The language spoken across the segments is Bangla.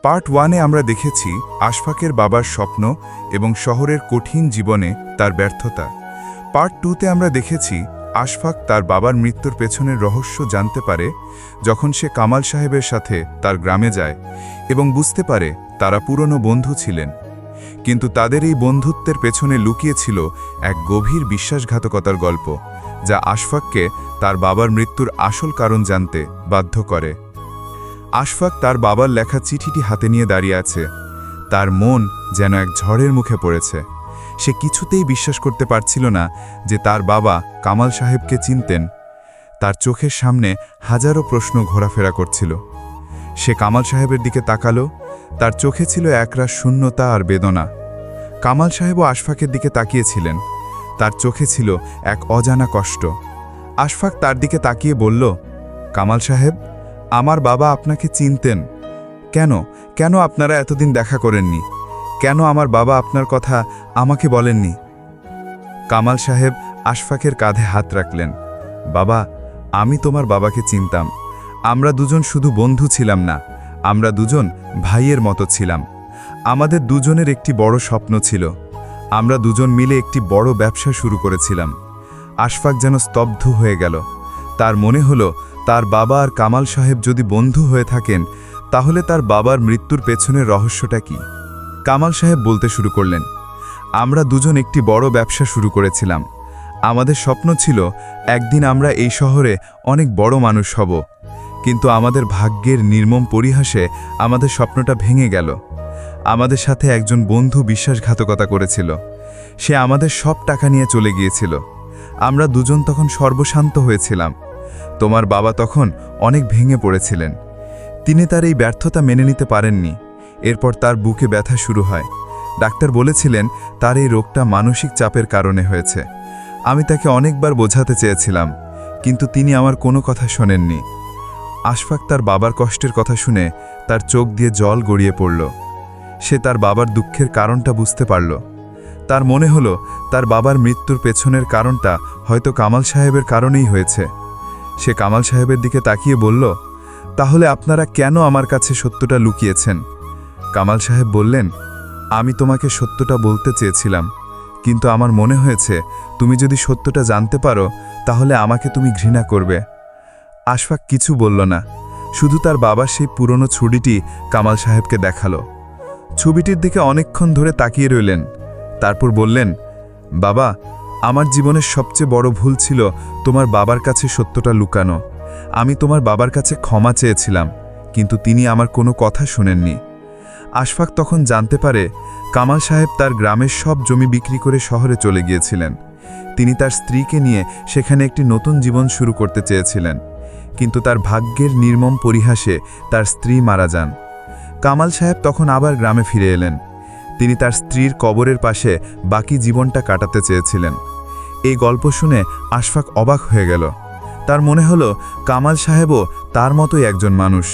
পার্ট 1-এ আমরা দেখেছি আশফাকের বাবার স্বপ্ন এবং শহরের কঠিন জীবনে তার ব্যর্থতা। পার্ট 2-তে আমরা দেখেছি আশফাক তার বাবার মৃত্যুর পেছনের রহস্য জানতে পারে যখন সে কামাল সাহেবের সাথে তার গ্রামে যায় এবং বুঝতে পারে তারা পুরনো বন্ধু ছিলেন। কিন্তু তাদের এই বন্ধুত্বের পেছনে লুকিয়েছিল এক গভীর বিশ্বাসঘাতকতার গল্প, যা আশফাককে তার বাবার মৃত্যুর আসল কারণ জানতে বাধ্য করে। আশফাক তার বাবার লেখা চিঠিটি হাতে নিয়ে দাঁড়িয়ে আছে। তার মন যেন এক ঝড়ের মুখে পড়েছে। সে কিছুতেই বিশ্বাস করতে পারছিল না যে তার বাবা কামাল সাহেবকে চিনতেন। তার চোখের সামনে হাজারো প্রশ্ন ঘোরাফেরা করছিল। সে কামাল সাহেবের দিকে তাকালো। তার চোখে ছিল একরাশ শূন্যতা আর বেদনা। কামাল সাহেবও আশফাকের দিকে তাকিয়েছিলেন। তার চোখে ছিল এক অজানা কষ্ট। আশফাক তার দিকে তাকিয়ে বলল, কামাল সাহেব, আমার বাবা আপনাকে চিনতেন। কেন কেন আপনারা এতদিন দেখা করেননি? কেন আমার বাবা আপনার কথা আমাকে বলেননি? কামাল সাহেব আশফাকের কাঁধে হাত রাখলেন। বাবা, আমি তোমার বাবাকে চিনতাম। আমরা দুজন শুধু বন্ধু ছিলাম না, আমরা দুজন ভাইয়ের মতো ছিলাম। আমাদের দুজনের একটি বড় স্বপ্ন ছিল। আমরা দুজন মিলে একটি বড় ব্যবসা শুরু করেছিলাম। আশফাক যেন স্তব্ধ হয়ে গেল। তার মনে হলো তার বাবা আর কামাল সাহেব যদি বন্ধু হয়ে থাকেন, তাহলে তার বাবার মৃত্যুর পেছনের রহস্যটা কি? কামাল সাহেব বলতে শুরু করলেন, আমরা দুজন একটি বড় ব্যবসা শুরু করেছিলাম। আমাদের স্বপ্ন ছিল একদিন আমরা এই শহরে অনেক বড় মানুষ হব। কিন্তু আমাদের ভাগ্যের নির্মম পরিহাসে আমাদের স্বপ্নটা ভেঙে গেল। আমাদের সাথে একজন বন্ধু বিশ্বাসঘাতকতা করেছিল। সে আমাদের সব টাকা নিয়ে চলে গিয়েছিল। আমরা দুজন তখন সর্বশান্ত হয়েছিলাম। তোমার বাবা তখন অনেক ভেঙে পড়েছিলেন। তিনি তার এই ব্যর্থতা মেনে নিতে পারেননি। এরপর তার বুকে ব্যথা শুরু হয়। ডাক্তার বলেছিলেন তার এই রোগটা মানসিক চাপের কারণে হয়েছে। আমি তাকে অনেকবার বোঝাতে চেয়েছিলাম, কিন্তু তিনি আমার কোনো কথা শোনেননি। আশফাক তার বাবার কষ্টের কথা শুনে তার চোখ দিয়ে জল গড়িয়ে পড়ল। সে তার বাবার দুঃখের কারণটা বুঝতে পারল। তার মনে হলো তার বাবার মৃত্যুর পেছনের কারণটা হয়তো কামাল সাহেবের কারণেই হয়েছে। সে কামাল সাহেবের দিকে তাকিয়ে বলল, তাহলে আপনারা কেন আমার কাছে সত্যটা লুকিয়েছেন? কামাল সাহেব বললেন, আমি তোমাকে সত্যটা বলতে চেয়েছিলাম, কিন্তু আমার মনে হয়েছে তুমি যদি সত্যটা জানতে পারো তাহলে আমাকে তুমি ঘৃণা করবে। আশফাক কিছু বলল না, শুধু তার বাবার সেই পুরনো ছবিটি কামাল সাহেবকে দেখালো। ছবিটির দিকে অনেকক্ষণ ধরে তাকিয়ে রইলেন। তারপর বললেন, বাবা, আমার জীবনের সবচেয়ে বড় ভুল ছিল তোমার বাবার কাছে সত্যটা লুকানো। আমি তোমার বাবার কাছে ক্ষমা চেয়েছিলাম, কিন্তু তিনি আমার কোনো কথা শোনেননি। আশফাক তখন জানতে পারে কামাল সাহেব তার গ্রামের সব জমি বিক্রি করে শহরে চলে গিয়েছিলেন। তিনি তার স্ত্রীকে নিয়ে সেখানে একটি নতুন জীবন শুরু করতে চেয়েছিলেন, কিন্তু তার ভাগ্যের নির্মম পরিহাসে তার স্ত্রী মারা যান। কামাল সাহেব তখন আবার গ্রামে ফিরে এলেন। তিনি তার স্ত্রীর কবরের পাশে বাকি জীবনটা কাটাতে চেয়েছিলেন। এই গল্প শুনে আশফাক অবাক হয়ে গেল। তার মনে হলো কামাল সাহেবও তার মতোই একজন মানুষ,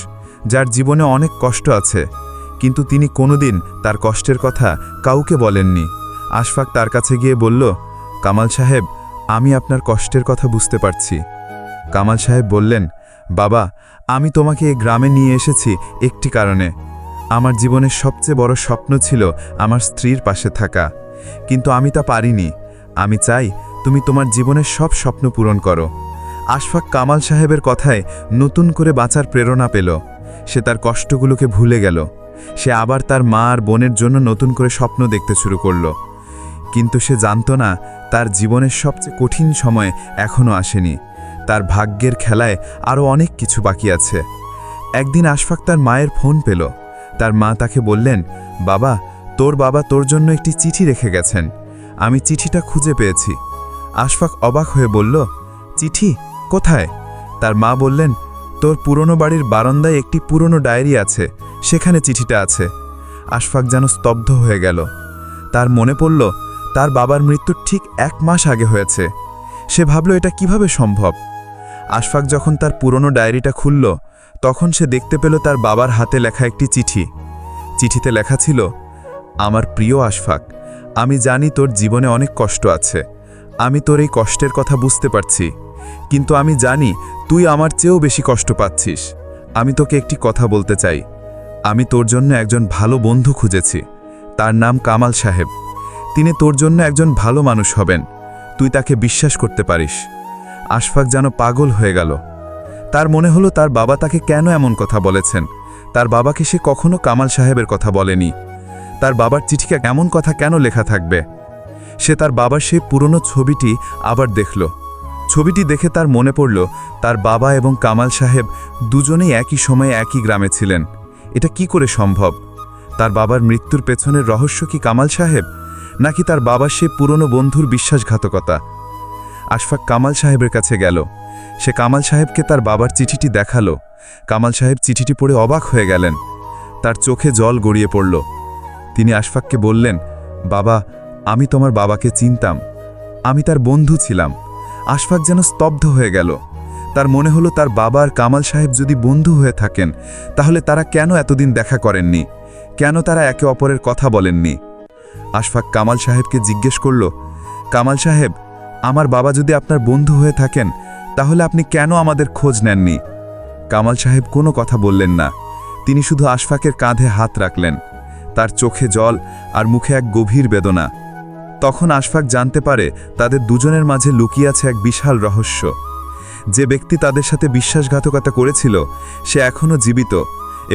যার জীবনে অনেক কষ্ট আছে, কিন্তু তিনি কোনোদিন তার কষ্টের কথা কাউকে বলেননি। আশফাক তার কাছে গিয়ে বলল, কামাল সাহেব, আমি আপনার কষ্টের কথা বুঝতে পারছি। কামাল সাহেব বললেন, বাবা, আমি তোমাকে এই গ্রামে নিয়ে এসেছি একটি কারণে। আমার জীবনের সবচেয়ে বড় স্বপ্ন ছিল আমার স্ত্রীর পাশে থাকা, কিন্তু আমি তা পারিনি। আমি চাই তুমি তোমার জীবনের সব স্বপ্ন পূরণ করো। আশফাক কামাল সাহেবের কথায় নতুন করে বাঁচার প্রেরণা পেল। সে তার কষ্টগুলোকে ভুলে গেল। সে আবার তার মা আর বোনের জন্য নতুন করে স্বপ্ন দেখতে শুরু করল। কিন্তু সে জানত না তার জীবনের সবচেয়ে কঠিন সময় এখনও আসেনি। তার ভাগ্যের খেলায় আরও অনেক কিছু বাকি আছে। একদিন আশফাক তার মায়ের ফোন পেল। তার মা তাকে বললেন, বাবা, তোর জন্য একটি চিঠি রেখে গেছেন। আমি চিঠিটা খুঁজে পেয়েছি। আশফাক অবাক হয়ে বলল, চিঠি কোথায়? তার মা বললেন, তোর পুরনো বাড়ির বারান্দায় একটি পুরনো ডায়েরি আছে, সেখানে চিঠিটা আছে। আশফাক যেন স্তব্ধ হয়ে গেল। তার মনে পড়ল তার বাবার মৃত্যুর ঠিক 1 মাস আগে হয়েছে। সে ভাবল এটা কিভাবে সম্ভব। আশফাক যখন তার পুরনো ডায়েরিটা খুলল, তখন সে দেখতে পেল তার বাবার হাতে লেখা একটি চিঠি। চিঠিতে লেখা ছিল, আমার প্রিয় আশফাক, আমি জানি তোর জীবনে অনেক কষ্ট আছে। আমি তোর এই কষ্টের কথা বুঝতে পারছি, কিন্তু আমি জানি তুই আমার চেয়েও বেশি কষ্ট পাচ্ছিস। আমি তোকে একটি কথা বলতে চাই। আমি তোর জন্য একজন ভালো বন্ধু খুঁজেছি, তার নাম কামাল সাহেব। তিনি তোর জন্য একজন ভালো মানুষ হবেন, তুই তাকে বিশ্বাস করতে পারিস। আশফাক যেন পাগল হয়ে গেল। তার মনে হলো তার বাবা তাকে কেন এমন কথা বলেছেন। তার বাবাকে সে কখনো কামাল সাহেবের কথা বলেনি। তার বাবার চিঠিকে এমন কথা কেন লেখা থাকবে? সে তার বাবার সেই পুরনো ছবিটি আবার দেখল। ছবিটি দেখে তার মনে পড়ল তার বাবা এবং কামাল সাহেব দুজনেই একই সময়ে একই গ্রামে ছিলেন। এটা কি করে সম্ভব? তার বাবার মৃত্যুর পেছনের রহস্য কি কামাল সাহেব, নাকি তার বাবার সেই পুরনো বন্ধুর বিশ্বাসঘাতকতা? আশফাক কামাল সাহেবের কাছে গেল। সে কামাল সাহেবকে তার বাবার চিঠিটি দেখালো। কামাল সাহেব চিঠিটি পড়ে অবাক হয়ে গেলেন। তার চোখে জল গড়িয়ে পড়ল। তিনি আশফাককে বললেন, বাবা, আমি তোমার বাবাকে চিনতাম, আমি তার বন্ধু ছিলাম। আশফাক যেন স্তব্ধ হয়ে গেল। তার মনে হলো তার বাবা আর কামাল সাহেব যদি বন্ধু হয়ে থাকেন, তাহলে তারা কেন এতদিন দেখা করেননি? কেন তারা একে অপরের কথা বলেননি? আশফাক কামাল সাহেবকে জিজ্ঞেস করল, কামাল সাহেব, আমার বাবা যদি আপনার বন্ধু হয়ে থাকেন, তাহলে আপনি কেন আমাদের খোঁজ নেননি? কামাল সাহেব কোনো কথা বললেন না। তিনি শুধু আশফাকের কাঁধে হাত রাখলেন। তার চোখে জল আর মুখে এক গভীর বেদনা। তখন আশফাক জানতে পারে তাদের দুজনের মাঝে লুকিয়ে আছে এক বিশাল রহস্য। যে ব্যক্তি তাদের সাথে বিশ্বাসঘাতকতা করেছিল, সে এখনও জীবিত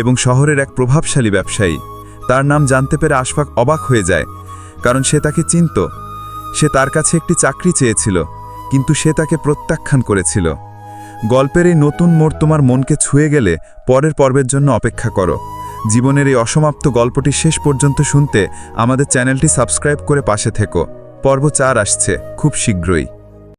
এবং শহরের এক প্রভাবশালী ব্যবসায়ী। তার নাম জানতে পেরে আশফাক অবাক হয়ে যায়, কারণ সে তাকে চিনত। সে তার কাছে একটি চাকরি চেয়েছিল, কিন্তু সে তাকে প্রত্যাখ্যান করেছিল। গল্পের এই নতুন মোড় তোমার মনকে ছুঁয়ে গেলে পরের পর্বের জন্য অপেক্ষা করো। জীবনের এই অসমাপ্ত গল্পটি শেষ পর্যন্ত শুনতে আমাদের চ্যানেলটি সাবস্ক্রাইব করে পাশে থেকো। পর্ব 4 আসছে খুব শীঘ্রই।